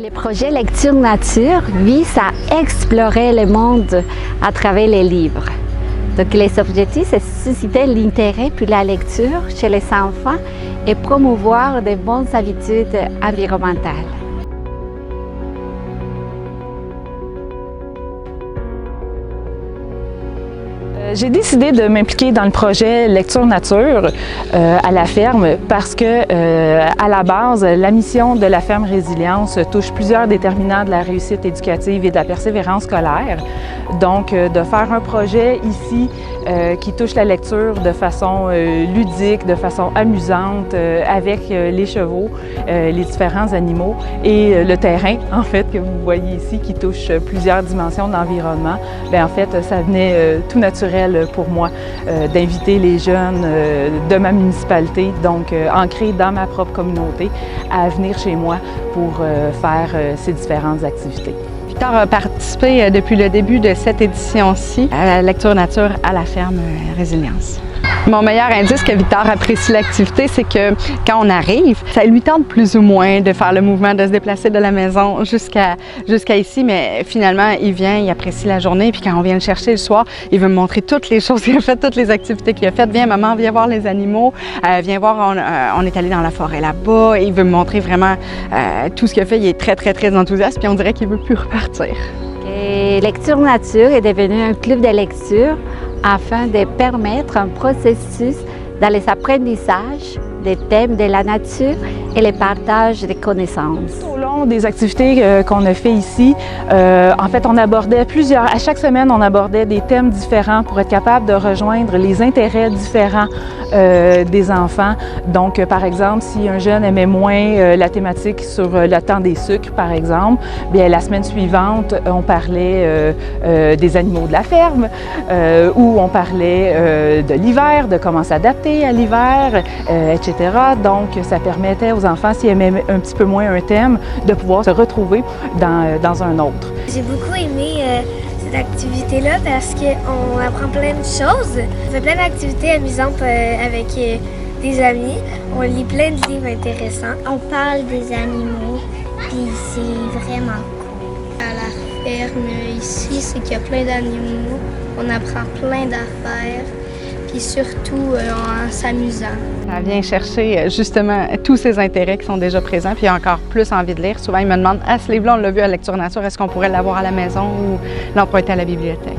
Le projet Lecture Nature vise à explorer le monde à travers les livres. Donc, les objectifs, c'est susciter l'intérêt pour la lecture chez les enfants et promouvoir de bonnes habitudes environnementales. J'ai décidé de m'impliquer dans le projet Lecture Nature à la ferme parce que, à la base, la mission de la ferme Résilience touche plusieurs déterminants de la réussite éducative et de la persévérance scolaire. Donc, de faire un projet ici qui touche la lecture de façon ludique, de façon amusante, avec les chevaux, les différents animaux et le terrain, en fait, que vous voyez ici, qui touche plusieurs dimensions de l'environnement, bien, en fait, ça venait tout naturel pour moi d'inviter les jeunes de ma municipalité, donc ancrés dans ma propre communauté, à venir chez moi pour faire ces différentes activités. Victor a participé depuis le début de cette édition-ci à la Lecture Nature à la ferme Résilience. Mon meilleur indice que Victor apprécie l'activité, c'est que quand on arrive, ça lui tente plus ou moins de faire le mouvement, de se déplacer de la maison jusqu'à ici, mais finalement, il vient, il apprécie la journée, puis quand on vient le chercher le soir, il veut me montrer toutes les choses qu'il a faites, toutes les activités qu'il a faites. Viens maman, viens voir les animaux, viens voir, on est allé dans la forêt là-bas, il veut me montrer vraiment tout ce qu'il a fait. Il est très, très, très enthousiaste, puis on dirait qu'il veut plus repartir. Et Lecture Nature est devenu un club de lecture afin de permettre un processus dans les apprentissages des thèmes de la nature et le partage des connaissances. Au long des activités qu'on a fait ici, en fait, on abordait à chaque semaine, on abordait des thèmes différents pour être capable de rejoindre les intérêts différents des enfants. Donc, par exemple, si un jeune aimait moins la thématique sur le temps des sucres, par exemple, bien, la semaine suivante, on parlait des animaux de la ferme, ou on parlait de l'hiver, de comment s'adapter à l'hiver, etc. Donc, ça permettait aux enfants, s'ils aimaient un petit peu moins un thème, de pouvoir se retrouver dans un autre. J'ai beaucoup aimé cette activité-là parce qu'on apprend plein de choses. On fait plein d'activités amusantes avec des amis. On lit plein de livres intéressants. On parle des animaux, puis c'est vraiment cool. À la ferme ici, c'est qu'il y a plein d'animaux. On apprend plein d'affaires. Et surtout en s'amusant. Ça vient chercher justement tous ces intérêts qui sont déjà présents, puis il a encore plus envie de lire. Souvent, il me demande « Ah, ce livre-là, on l'a vu à Lecture Nature, est-ce qu'on pourrait l'avoir à la maison ou l'emprunter à la bibliothèque? »